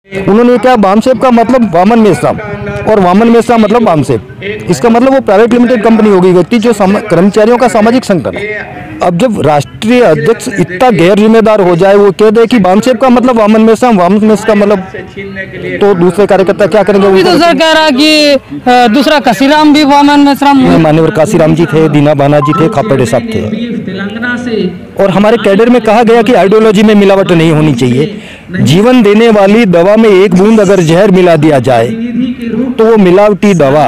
उन्होंने क्या, वामसेप का मतलब वामन मेश्राम और वामन मेश्राम मतलब वामसेप, इसका मतलब वो प्राइवेट लिमिटेड कंपनी होगी व्यक्ति जो कर्मचारियों का सामाजिक संगठन है। अब जब राष्ट्रीय अध्यक्ष इतना गैर जिम्मेदार हो जाए, वो कह दे कि वामसेप का मतलब वामन मेश्राम, वामन मेश्राम का मतलब, तो दूसरे कार्यकर्ता क्या करेंगे? तो सर कह रहा कि दूसरा काशीराम भी वामन मेश्राम, मान्यवर काशीराम जी थे, दीना बाना जी थे, खापेड़े साहब थे। और हमारे कैडर में कहा गया कि आइडियोलॉजी में मिलावट नहीं होनी चाहिए। जीवन देने वाली दवा में एक बूंद अगर जहर मिला दिया जाए तो वो मिलावटी दवा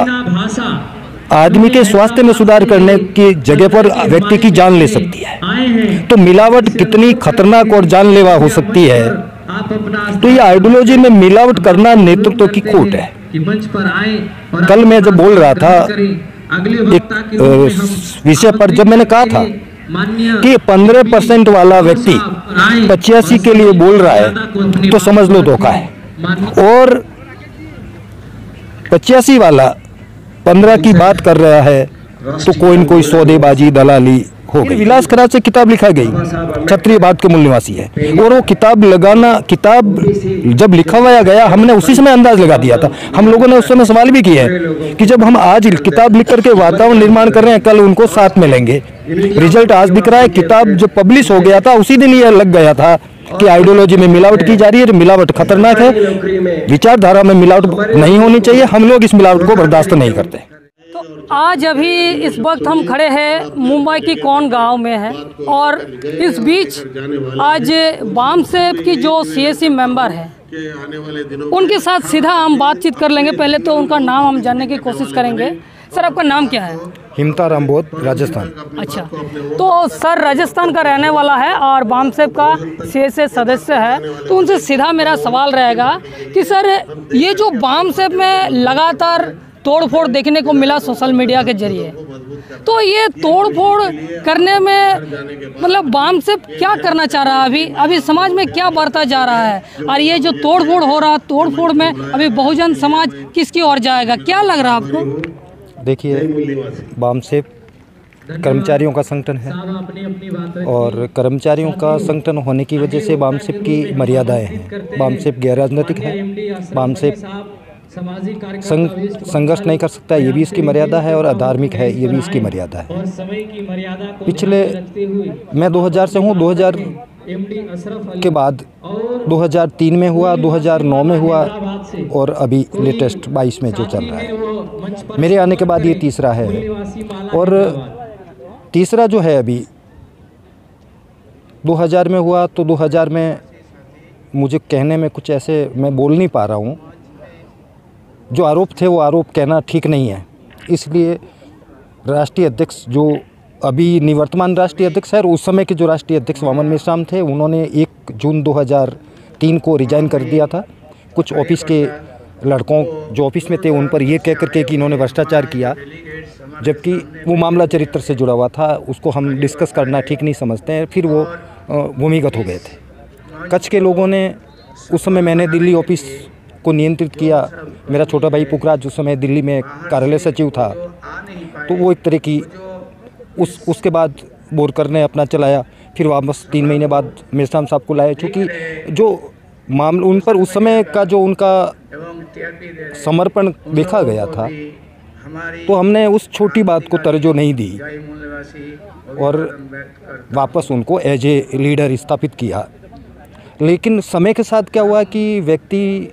आदमी के स्वास्थ्य में सुधार करने की जगह पर व्यक्ति की जान ले सकती है। तो मिलावट कितनी खतरनाक और जानलेवा हो सकती है। तो ये आइडियोलॉजी में मिलावट करना नेतृत्व की खोट है। कल मैं जब बोल रहा था एक विषय पर, जब मैंने कहा था कि 15% वाला व्यक्ति 85 के लिए बोल रहा है तो समझ लो धोखा है, और 85 वाला 15 की बात कर रहा है तो कोई न कोई सौदेबाजी दलाली हो गई। विलास खराज से किताब लिखा गई, क्षत्रिय भारत के मूल निवासी है, और वो किताब जब लिखा हुआ गया हमने उसी समय अंदाज लगा दिया था। हम लोगों ने उस समय सवाल भी किया है कि जब हम आज किताब लिख करके वातावरण निर्माण कर रहे हैं, कल उनको साथ में लेंगे। रिजल्ट आज दिख रहा है। किताब जब पब्लिश हो गया था उसी दिन ये लग गया था कि आइडियोलॉजी में मिलावट की जा रही है, मिलावट खतरनाक है, विचारधारा में मिलावट नहीं होनी चाहिए। हम लोग इस मिलावट को बर्दाश्त नहीं करते। तो आज अभी इस वक्त हम खड़े हैं मुंबई की कौन गांव में है, और इस बीच आज वामसेप की जो सीएसी मेंबर है उनके साथ सीधा हम बातचीत कर लेंगे। पहले तो उनका नाम हम जानने की कोशिश करेंगे। सर आपका नाम क्या है? हिमता रामबोध, राजस्थान। अच्छा, तो सर राजस्थान का रहने वाला है और वामसेप का सीएसी सदस्य है, तो उनसे सीधा मेरा सवाल रहेगा कि सर ये जो वामसेप में लगातार तोड़फोड़ देखने को मिला सोशल मीडिया के जरिए, तो ये तोड़फोड़ करने में मतलब वामसेप क्या करना चाह रहा है? अभी समाज में क्या बढ़ता जा रहा है, और ये जो तोड़फोड़ हो रहा है, तोड़फोड़ में अभी बहुजन समाज किसकी ओर जाएगा, क्या लग रहा है आपको? देखिए, वामसेप कर्मचारियों का संगठन है, और कर्मचारियों का संगठन होने की वजह से वामसेप की मर्यादाएं हैं। वामसेप गैर राजनीतिक है, वामसेप संघर्ष नहीं कर सकता, ये भी इसकी मर्यादा है, और अधार्मिक है, ये भी इसकी मर्यादा है। पिछले मैं 2000 से हूँ, 2000 के बाद 2003 में हुआ, 2009 में हुआ, और अभी लेटेस्ट 22 में जो चल रहा है। मेरे आने के बाद ये तीसरा है, और तीसरा जो है अभी 2000 में हुआ, तो 2000 में मुझे कहने में कुछ ऐसे मैं बोल नहीं पा रहा हूँ। जो आरोप थे वो आरोप कहना ठीक नहीं है, इसलिए राष्ट्रीय अध्यक्ष जो अभी निवर्तमान राष्ट्रीय अध्यक्ष है, और उस समय के जो राष्ट्रीय अध्यक्ष वामन मेश्राम थे, उन्होंने 1 जून 2003 को रिजाइन कर दिया था। कुछ ऑफिस के लड़कों जो ऑफिस में थे उन पर ये कह करके कि इन्होंने भ्रष्टाचार किया, जबकि वो मामला चरित्र से जुड़ा हुआ था, उसको हम डिस्कस करना ठीक नहीं समझते हैं। फिर वो भूमिगत हो गए थे। कच्छ के लोगों ने उस समय, मैंने दिल्ली ऑफिस को नियंत्रित किया, मेरा छोटा भाई पुखराज उस समय दिल्ली में कार्यालय सचिव था, तो वो एक तरह की उसके बाद बोरकर ने अपना चलाया। फिर वापस 3 महीने बाद मेश्राम साहब को लाए, क्योंकि जो मामला उन पर उस समय का जो उनका समर्पण देखा गया था, तो हमने उस छोटी बात को तवज्जो नहीं दी और वापस उनको एज ए लीडर स्थापित किया। लेकिन समय के साथ क्या हुआ कि व्यक्ति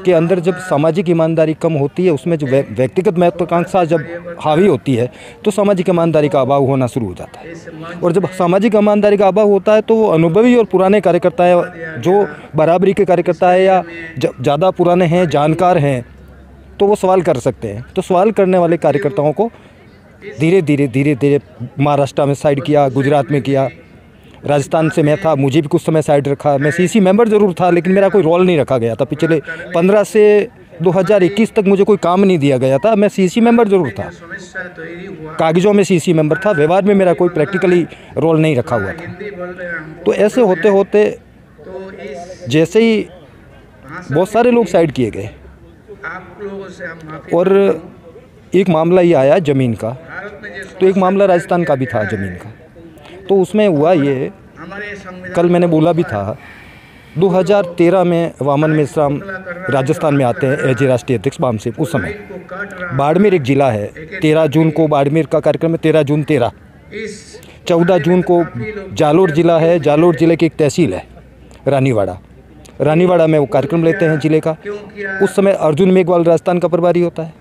के अंदर जब सामाजिक ईमानदारी कम होती है, उसमें जो व्यक्तिगत महत्वाकांक्षा जब हावी होती है, तो सामाजिक ईमानदारी का अभाव होना शुरू हो जाता है। और जब सामाजिक ईमानदारी का अभाव होता है, तो वो अनुभवी और पुराने कार्यकर्ता है, जो बराबरी के कार्यकर्ता है या ज़्यादा पुराने हैं, जानकार हैं, तो वो सवाल कर सकते हैं। तो सवाल करने वाले कार्यकर्ताओं को धीरे धीरे महाराष्ट्र में साइड किया, गुजरात में किया, राजस्थान से मैं था, मुझे भी कुछ समय साइड रखा। मैं सीसी मेंबर ज़रूर था, लेकिन मेरा कोई रोल नहीं रखा गया था। पिछले 15 से 2021 तक मुझे कोई काम नहीं दिया गया था। मैं सीसी मेंबर ज़रूर था, कागज़ों में सीसी मेंबर था, व्यवहार में मेरा कोई प्रैक्टिकली रोल नहीं रखा हुआ था। तो ऐसे होते होते जैसे ही बहुत सारे लोग साइड किए गए, और एक मामला ये आया ज़मीन का, तो एक मामला राजस्थान का भी था ज़मीन का। तो उसमें हुआ ये, कल मैंने बोला भी था 2013 में वामन मेश्राम राजस्थान में आते हैं एज ए राष्ट्रीय अध्यक्ष बामसेप। उस समय बाड़मेर एक ज़िला है, 13 जून को बाड़मेर का कार्यक्रम है, 13 जून 13। 14 जून को जालोर ज़िला है, जालोर ज़िले की एक तहसील है रानीवाड़ा में वो कार्यक्रम लेते हैं ज़िले का। उस समय अर्जुन मेघवाल राजस्थान का प्रभारी होता है।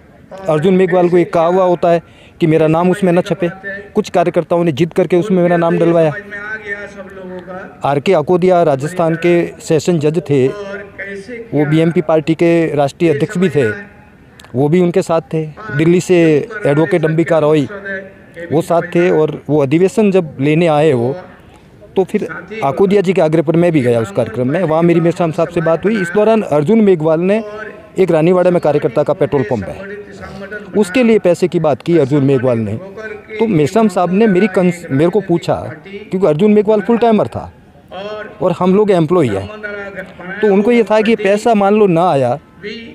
अर्जुन मेघवाल को एक कहा हुआ होता है कि मेरा नाम उसमें न छपे। कुछ कार्यकर्ताओं ने जिद करके उसमें मेरा नाम डलवाया। आर.के. अकोदिया राजस्थान के सेशन जज थे, वो बीएमपी पार्टी के राष्ट्रीय अध्यक्ष भी थे, वो भी उनके साथ थे। दिल्ली से एडवोकेट अंबिका रॉय वो साथ थे। और वो अधिवेशन जब लेने आए वो, तो फिर अकोदिया जी के आग्रह पर मैं भी गया उस कार्यक्रम में। वहाँ मेरी मेश्राम साहब से बात हुई। इस दौरान अर्जुन मेघवाल ने एक रानीवाड़ा में कार्यकर्ता का पेट्रोल पंप है, उसके लिए पैसे की बात की अर्जुन मेघवाल ने। तो मेश्राम साहब ने मेरे को पूछा, क्योंकि अर्जुन मेघवाल फुल टाइमर था और हम लोग एम्प्लॉई हैं, तो उनको ये था कि पैसा मान लो ना आया,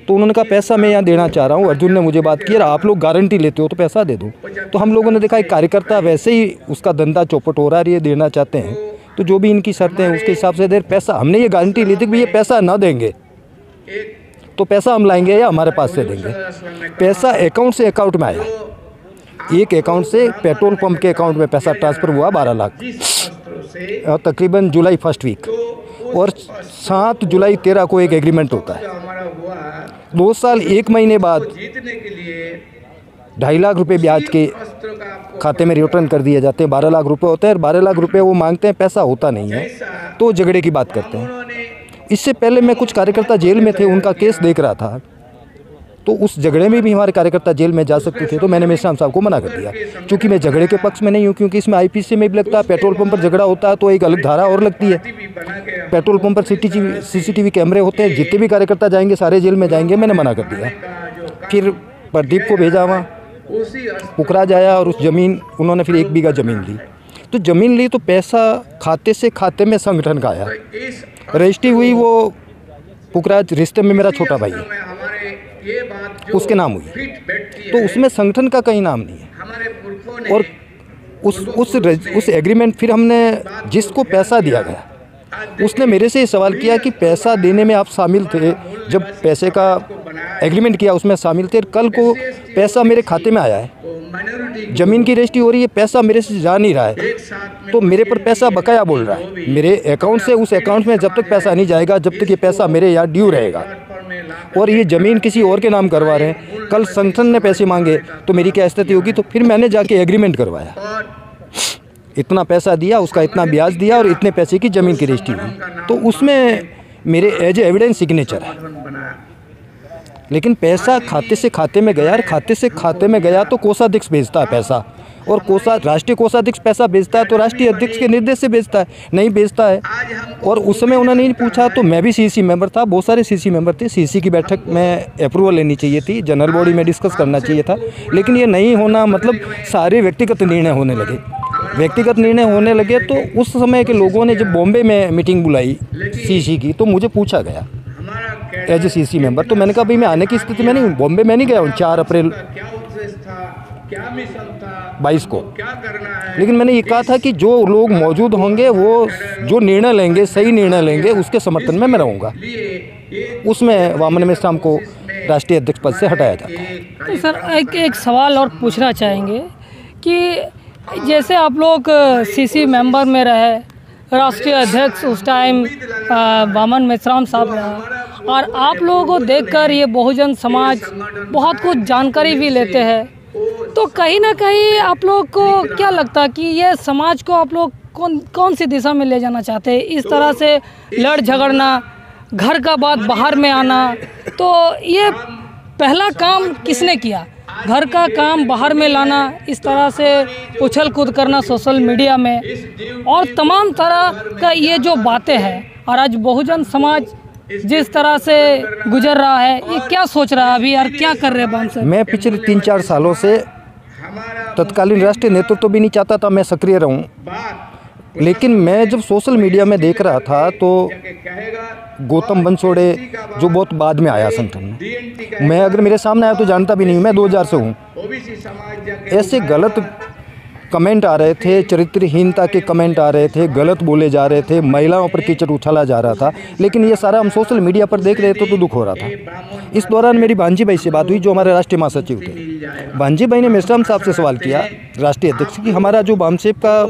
तो उन्होंने कहा पैसा मैं यहाँ देना चाह रहा हूँ। अर्जुन ने मुझे बात की, आप लोग गारंटी लेते हो तो पैसा दे दो। तो हम लोगों ने देखा एक कार्यकर्ता वैसे ही उसका धंधा चौपट हो रहा है, ये देना चाहते हैं, तो जो भी इनकी शर्तें हैं उसके हिसाब से दे पैसा। हमने ये गारंटी ली थी कि ये पैसा ना देंगे तो पैसा हम लाएंगे या हमारे पास से देंगे। पैसा अकाउंट से अकाउंट में आया, एक अकाउंट से पेट्रोल पंप के अकाउंट में पैसा ट्रांसफ़र हुआ 12 लाख, तकरीबन जुलाई फर्स्ट वीक। और 7 जुलाई 13 को एक एग्रीमेंट होता है। 2 साल 1 महीने बाद 2.5 लाख रुपए ब्याज के खाते में रिटर्न कर दिए जाते हैं। 12 लाख रुपए होते हैं और 12 लाख रुपए वो मांगते हैं, पैसा होता नहीं है, तो झगड़े की बात करते हैं। इससे पहले मैं कुछ कार्यकर्ता जेल में थे, उनका केस देख रहा था, तो उस झगड़े में भी हमारे कार्यकर्ता जेल में जा सकते थे। तो मैंने मेश्राम साहब को मना कर दिया, क्योंकि मैं झगड़े के पक्ष में नहीं हूँ, क्योंकि इसमें आईपीसी में भी लगता है। पेट्रोल पंप पर झगड़ा होता है तो एक अलग धारा और लगती है। पेट्रोल पंप पर सीसीटीवी कैमरे होते हैं, जितने भी कार्यकर्ता जाएंगे सारे जेल में जाएंगे। मैंने मना कर दिया। फिर प्रदीप को भेजा, वहाँ पुखराज आया और उस ज़मीन उन्होंने फिर 1 बीघा ज़मीन ली। तो ज़मीन ली तो पैसा खाते से खाते में संगठन का आया, रजिस्ट्री हुई, वो पुखराज रिश्ते में मेरा छोटा भाई है, उसके नाम हुई, तो उसमें संगठन का कहीं नाम नहीं है। और उस एग्रीमेंट फिर हमने जिसको पैसा दिया गया उसने मेरे से ये सवाल किया कि पैसा देने में आप शामिल थे, जब पैसे का एग्रीमेंट किया उसमें शामिल थे, कल को पैसा मेरे खाते में आया है, ज़मीन की रजिस्ट्री हो रही है, पैसा मेरे से जा नहीं रहा है, तो मेरे पर पैसा बकाया बोल रहा है। मेरे अकाउंट से उस अकाउंट में जब तक पैसा नहीं जाएगा, जब तक ये पैसा मेरे यहाँ ड्यू रहेगा। और ये ज़मीन किसी और के नाम करवा रहे हैं। कल संगठन ने पैसे मांगे तो मेरी क्या स्थिति होगी। तो फिर मैंने जाके एग्रीमेंट करवाया, इतना पैसा दिया, उसका इतना ब्याज दिया और इतने पैसे की ज़मीन की रजिस्ट्री हुई, तो उसमें मेरे एज एविडेंस सिग्नेचर है। लेकिन पैसा खाते से खाते में गया, और खाते से खाते में गया तो कोषाध्यक्ष भेजता है पैसा, और राष्ट्रीय कोषाध्यक्ष पैसा भेजता है तो राष्ट्रीय अध्यक्ष के निर्देश से भेजता है, नहीं भेजता है। और उस समय उन्होंने नहीं पूछा, तो मैं भी सीसी मेंबर था, बहुत सारे सीसी मेंबर थे। सीसी की बैठक में अप्रूवल लेनी चाहिए थी, जनरल बॉडी में डिस्कस करना चाहिए था, लेकिन ये नहीं होना, मतलब सारे व्यक्तिगत निर्णय होने लगे। तो उस समय के लोगों ने जब बॉम्बे में मीटिंग बुलाई सीसी की, तो मुझे पूछा गया एज ए सीसी मेंबर। तो मैंने कहा भाई मैं आने की स्थिति में नहीं हूँ, बॉम्बे में नहीं गया हूँ 4 अप्रैल 22 को। लेकिन मैंने ये कहा था कि जो लोग मौजूद होंगे वो जो निर्णय लेंगे, सही निर्णय लेंगे, उसके समर्थन में मैं रहूँगा। उसमें वामन मेश्राम को राष्ट्रीय अध्यक्ष पद से हटाया जाता है। तो सर एक सवाल और पूछना चाहेंगे कि जैसे आप लोग सीसी मेंबर में रहे, राष्ट्रीय अध्यक्ष उस टाइम वामन मेश्राम साहब रहे, और आप लोगों को देखकर ये बहुजन समाज बहुत कुछ जानकारी भी लेते हैं, तो कहीं ना कहीं आप लोग को क्या लगता कि ये समाज को आप लोग कौन सी दिशा में ले जाना चाहते हैं? इस तरह से लड़ झगड़ना, घर का बात बाहर में आना, तो ये पहला काम किसने किया? घर का काम बाहर में लाना, इस तरह से उछल कूद करना सोशल मीडिया में, और तमाम तरह का ये जो बातें हैं, और आज बहुजन समाज जिस तरह से गुजर रहा है, ये क्या सोच रहा है अभी और क्या कर रहे हैं बाम साहब? मैं पिछले 3-4 सालों से तत्कालीन राष्ट्रीय नेतृत्व भी नहीं चाहता था मैं सक्रिय रहूं, लेकिन मैं जब सोशल मीडिया में देख रहा था तो गौतम बनसोड़े, जो बहुत बाद में आया संगठन में, मैं अगर मेरे सामने आया तो जानता भी नहीं, मैं 2000 से हूँ, ऐसे गलत कमेंट आ रहे थे, चरित्रहीनता के कमेंट आ रहे थे, गलत बोले जा रहे थे, महिलाओं पर कीचड़ उछाला जा रहा था, लेकिन ये सारा हम सोशल मीडिया पर देख रहे थे तो दुख हो रहा था। इस दौरान मेरी भांजी भाई से बात हुई, जो हमारे राष्ट्रीय महासचिव थे। भांजी भाई ने मेश्राम साहब से सवाल किया, राष्ट्रीय अध्यक्ष, कि हमारा जो बामसेब का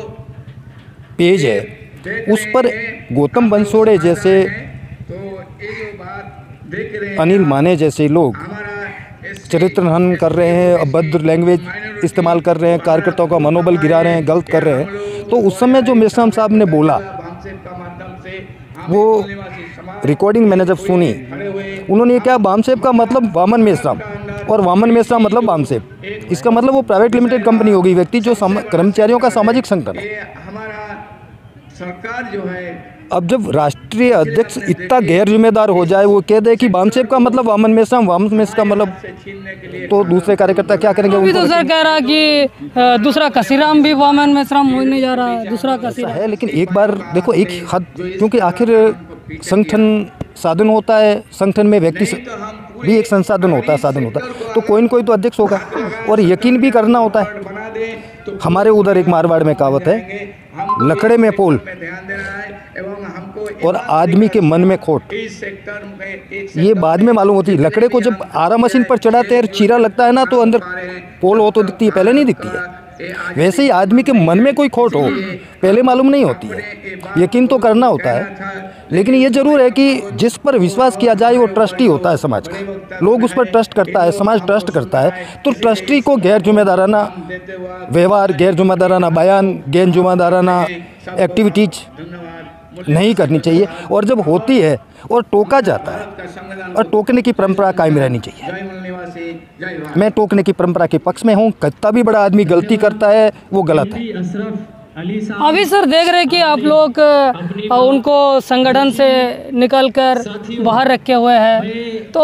पेज है उस पर गौतम बंसोड़े जैसे, अनिल माने जैसे लोग चरित्र हनन कर रहे हैं, अभद्र लैंग्वेज इस्तेमाल कर रहे हैं, कार्यकर्ताओं का मनोबल गिरा रहे हैं, गलत कर रहे हैं। तो उस समय जो मेश्राम साहब ने बोला, वो रिकॉर्डिंग मैंने जब सुनी, उन्होंने ये क्या, बामसेब का मतलब वामन मेश्राम और वामन मेश्राम मतलब बामसेब, इसका मतलब वो प्राइवेट लिमिटेड कंपनी होगी, व्यक्ति जो कर्मचारियों का सामाजिक संगठन है। सरकार जो है, अब जब राष्ट्रीय अध्यक्ष इतना गैर जिम्मेदार हो जाए, वो कह दे कि बामसेब का मतलब वामन मेश्राम, वामन मेश्राम का मतलब, तो दूसरे कार्यकर्ता क्या करेंगे? अभी तो सर कह रहा कि दूसरा कसीराम भी वामन मेश्राम होने जा रहा है, दूसरा कसीराम है। लेकिन एक बार देखो, एक हद, क्योंकि आखिर संगठन साधन होता है, संगठन में व्यक्ति भी एक संसाधन होता है, साधन होता है, तो कोई न कोई तो अध्यक्ष होगा, और यकीन भी करना होता है। हमारे उधर एक मारवाड़ में कहावत है, लकड़े में पोल और आदमी के मन में खोट। ये बाद में मालूम होती है। लकड़े को जब आरा मशीन पर चढ़ाते हैं, चीरा लगता है ना, तो अंदर पोल हो तो दिखती है, पहले नहीं दिखती है। वैसे ही आदमी के मन में कोई खोट हो, पहले मालूम नहीं होती है। यकीन तो करना होता है, लेकिन ये जरूर है कि जिस पर विश्वास किया जाए वो ट्रस्टी होता है समाज का। लोग उस पर ट्रस्ट करता है, समाज ट्रस्ट करता है, तो ट्रस्टी को गैर जिम्मेदाराना व्यवहार, गैर जिम्मेदाराना बयान, गैर जिम्मेदाराना एक्टिविटीज नहीं करनी चाहिए। और जब होती है और टोका जाता है, और टोकने की परंपरा कायम रहनी चाहिए। मैं टोकने की परंपरा के पक्ष में हूँ। कितना भी बड़ा आदमी गलती करता है वो गलत है। अभी सर देख रहे हैं कि आप लोग उनको संगठन से निकलकर बाहर रखे हुए हैं, तो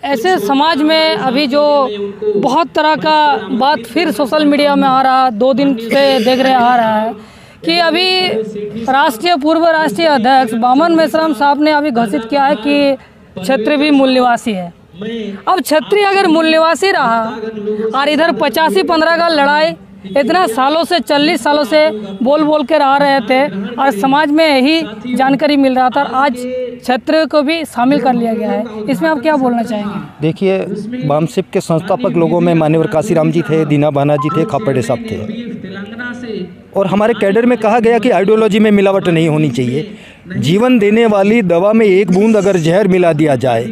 ऐसे समाज में अभी जो बहुत तरह का बात फिर सोशल मीडिया में आ रहा, 2 दिन से देख रहे आ रहा है कि अभी पूर्व राष्ट्रीय अध्यक्ष वामन मेश्राम साहब ने अभी घोषित किया है कि क्षत्रिय भी मूल निवासी है। अब क्षत्रिय अगर मूल निवासी रहा और इधर 85-15 का लड़ाई इतना सालों से, 40 सालों से बोल बोल कर आ रहे थे, और समाज में यही जानकारी मिल रहा था, आज क्षत्रिय को भी शामिल कर लिया गया है। इसमें आप क्या बोलना चाहेंगे? देखिए, बामसेब के संस्थापक लोगों में मान्यवर काशीराम जी थे, दीना बाना जी थे, खापड़े साहब थे, और हमारे कैडर में कहा गया कि आइडियोलॉजी में मिलावट नहीं होनी चाहिए। जीवन देने वाली दवा में एक बूंद अगर जहर मिला दिया जाए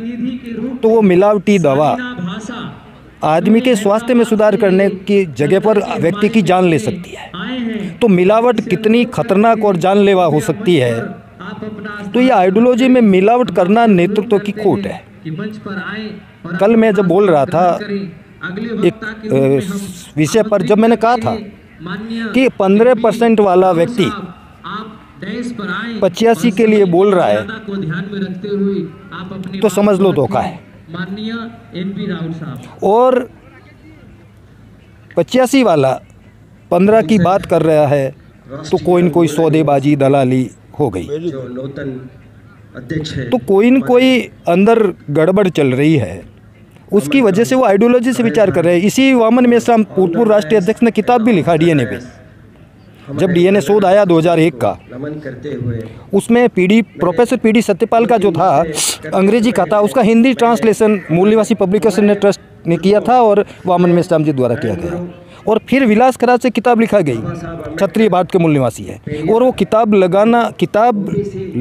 तो वो मिलावटी दवा आदमी के स्वास्थ्य में सुधार करने की जगह पर व्यक्ति की जान ले सकती है। तो मिलावट कितनी खतरनाक और जानलेवा हो सकती है। तो ये आइडियोलॉजी में मिलावट करना नेतृत्व की खोट है। कल मैं जब बोल रहा था एक विषय पर, जब मैंने कहा था कि 15% वाला व्यक्ति 85 के लिए बोल रहा है, तो समझ लो धोखा है। और 85 वाला 15 की बात कर रहा है, तो कोई न कोई सौदेबाजी, दलाली हो गई। तो कोई न कोई अंदर गड़बड़ चल रही है, उसकी वजह से वो आइडियोलॉजी से विचार कर रहे हैं। इसी वामन मेश्राम पूर्व राष्ट्रीय अध्यक्ष ने किताब भी लिखा डीएनए पे। जब डीएनए शोध आया 2001 का, उसमें प्रोफेसर पीडी सत्यपाल का जो था अंग्रेजी का था, उसका हिंदी ट्रांसलेशन मूल निवासी पब्लिकेशन ने ट्रस्ट ने किया था और वामन मेश्राम जी द्वारा किया गया। और फिर विलास खराज से किताब लिखा गई, क्षत्रिय भारत के मूल निवासी है। और वो किताब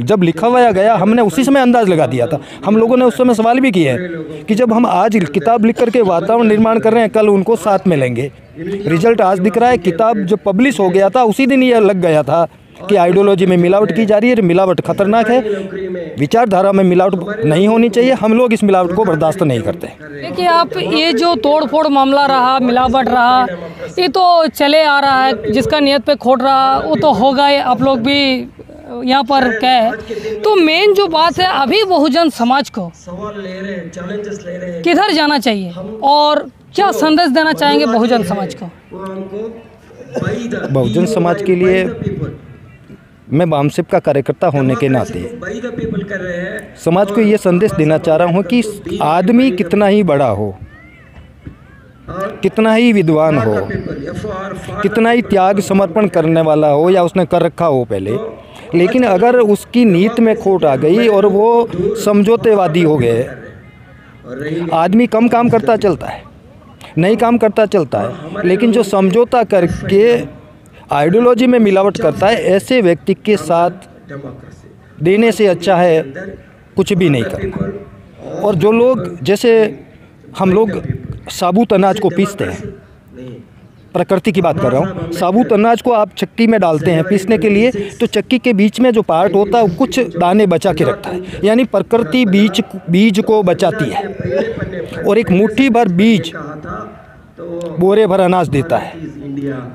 जब लिखा हुआ गया, हमने उसी समय अंदाज लगा दिया था। हम लोगों ने उस समय सवाल भी किए कि जब हम आज किताब लिख करके वातावरण निर्माण कर रहे हैं, कल उनको साथ में लेंगे। रिजल्ट आज दिख रहा है। किताब जब पब्लिश हो गया था, उसी दिन ये लग गया था कि आइडियोलॉजी में मिलावट की जा रही है, मिलावट खतरनाक है, विचारधारा में मिलावट नहीं होनी चाहिए। हम लोग इस मिलावट को बर्दाश्त नहीं करते। देखिए, आप ये जो तोड़-फोड़ मामला रहा, मिलावट रहा, ये तो चले आ रहा है। जिसका नियत पे खोट रहा वो तो होगा ही, आप लोग भी यहाँ पर कहे। तो मेन जो बात है, अभी बहुजन समाज को किधर जाना चाहिए और क्या संदेश देना चाहेंगे बहुजन समाज को? बहुजन समाज के लिए मैं बामसेब का कार्यकर्ता होने के नाते समाज को ये संदेश देना चाह रहा हूँ कि आदमी कितना ही बड़ा हो, कितना ही विद्वान हो, कितना ही त्याग समर्पण करने वाला हो या उसने कर रखा हो पहले, लेकिन अगर उसकी नीयत में खोट आ गई और वो समझौतेवादी हो गए, आदमी कम काम करता चलता है, नहीं काम करता चलता है, लेकिन जो समझौता करके आइडियोलॉजी में मिलावट करता है, ऐसे व्यक्ति के साथ देने से अच्छा है कुछ भी नहीं करना। और जो लोग, जैसे हम लोग साबुत अनाज को पीसते हैं, प्रकृति की बात कर रहा हूँ, साबुत अनाज को आप चक्की में डालते हैं पीसने के लिए, तो चक्की के बीच में जो पार्ट होता है वो कुछ दाने बचा के रखता है, यानी प्रकृति बीज को बचाती है, और एक मुट्ठी भर बीज बोरे भर अनाज देता है।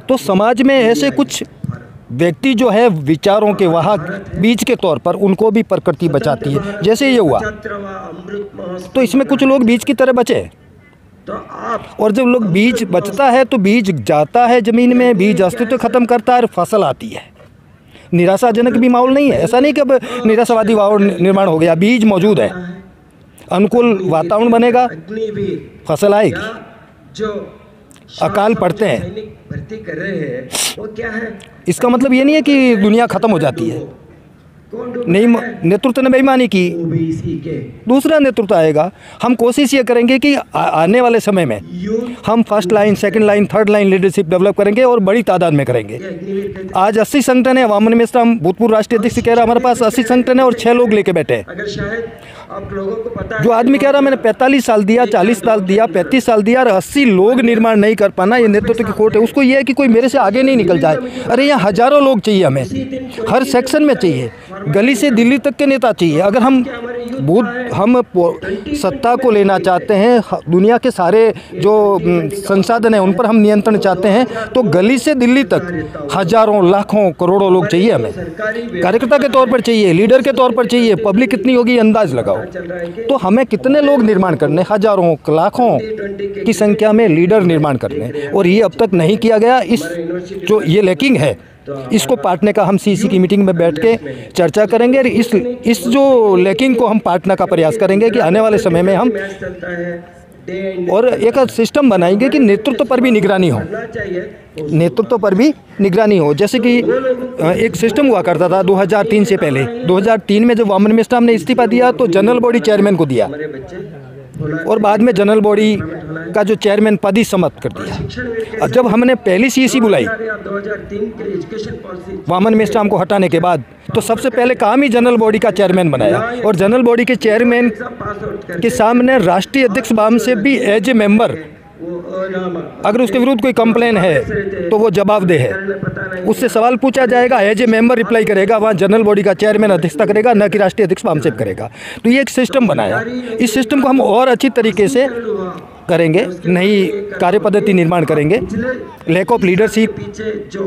तो समाज में ऐसे कुछ व्यक्ति जो है विचारों के वाहक बीज के तौर पर, उनको भी प्रकृति बचाती है। जैसे ये हुआ, तो इसमें कुछ लोग बीज की तरह बचे, और जब लोग बीज बचता है तो बीज जाता है ज़मीन में, बीज अस्तित्व खत्म करता है और फसल आती है। निराशाजनक भी माहौल नहीं है, ऐसा नहीं कि अब निराशावादी माहौल निर्माण हो गया, बीज मौजूद है, अनुकूल वातावरण बनेगा, फसल आएगी। अकाल पड़ते हैं, इसका मतलब ये नहीं है कि दुनिया ख़त्म हो जाती है। नहीं, नेतृत्व ने बेईमानी की, दूसरा नेतृत्व आएगा। हम कोशिश ये करेंगे कि आने वाले समय में हम first line, second line, third line leadership develop करेंगे और बड़ी तादाद में करेंगे। आज 80 संगठन है, वामन मिश्रा हम भूतपूर्व राष्ट्रीय अध्यक्ष कह रहा हमारे पास 80 संगठन है और 6 लोग लेके बैठे हैं। जो आदमी कह रहा मैंने 45 साल दिया, 40 साल दिया, 35 साल दिया और 80 लोग निर्माण नहीं कर पाना, ये नेतृत्व की खोट है। उसको ये है कि कोई मेरे से आगे नहीं निकल जाए। अरे यहाँ हजारों लोग चाहिए, हमें हर सेक्शन में चाहिए, गली से दिल्ली तक के नेता चाहिए। अगर हम सत्ता को लेना चाहते हैं, दुनिया के सारे जो संसाधन हैं उन पर हम नियंत्रण चाहते हैं, तो गली से दिल्ली तक हजारों, लाखों, करोड़ों लोग चाहिए। हमें कार्यकर्ता के तौर पर चाहिए, लीडर के तौर पर चाहिए। पब्लिक कितनी होगी अंदाज लगाओ। तो हमें कितने लोग निर्माण करने, हजारों, लाखों की संख्या में लीडर निर्माण करने, और ये अब तक नहीं किया गया। इस जो ये लैकिंग है, इसको पाटने का हम सीसी की मीटिंग में बैठ के चर्चा करेंगे और इस जो लैकिंग को हम पाटने का प्रयास करेंगे कि आने वाले समय में हम और एक सिस्टम बनाएंगे कि नेतृत्व पर भी निगरानी हो, नेतृत्व पर भी निगरानी हो। जैसे कि एक सिस्टम हुआ करता था 2003 से पहले। 2003 में जब वामन मिश्रा ने इस्तीफा दिया तो जनरल बॉडी चेयरमैन को दिया, और बाद में जनरल बॉडी का जो चेयरमैन पद ही समाप्त कर दिया। और जब हमने पहली सीसी बुलाई वामन मिश्रा को हटाने के बाद, तो सबसे पहले काम ही जनरल बॉडी का चेयरमैन बनाया, और जनरल बॉडी के चेयरमैन के सामने राष्ट्रीय अध्यक्ष वाम से भी एज ए मेंबर अगर उसके विरुद्ध कोई कंप्लेन है तो वो जवाबदेह है, उससे सवाल पूछा जाएगा, एज ए मेंबर रिप्लाई करेगा, वहाँ जनरल बॉडी का चेयरमैन अध्यक्षता करेगा, न कि राष्ट्रीय अध्यक्ष वामसेप करेगा। तो ये एक सिस्टम बनाया। इस सिस्टम को हम और अच्छी तरीके से करेंगे, नई कार्यपद्धति निर्माण करेंगे। लैक ऑफ लीडरशिप,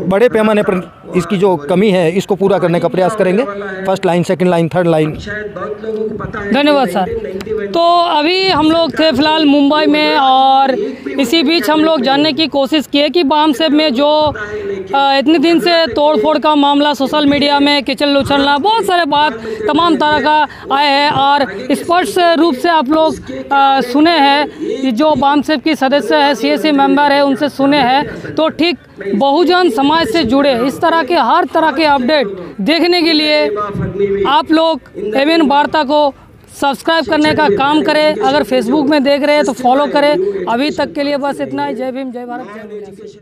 बड़े पैमाने पर इसकी जो कमी है इसको पूरा करने का प्रयास करेंगे। First line, second line, third line. धन्यवाद सर। तो अभी हम लोग थे फिलहाल मुंबई में, और इसी बीच हम लोग जानने की कोशिश किए कि वामसेप में जो इतने दिन से तोड़फोड़ का मामला सोशल मीडिया में किचन उछलना, बहुत सारे बात तमाम तरह का आए हैं, और स्पष्ट रूप से आप लोग सुने हैं कि जो वामसेप की सदस्य है, सीएसी मेंबर है, उनसे सुने हैं। तो ठीक बहुजन समाज से जुड़े इस तरह के हर तरह के अपडेट देखने के लिए आप लोग एवं वार्ता को सब्सक्राइब करने का काम करें। अगर फेसबुक में देख रहे हैं तो फॉलो करें। अभी तक के लिए बस इतना ही। जय भीम, जय भारत, जय।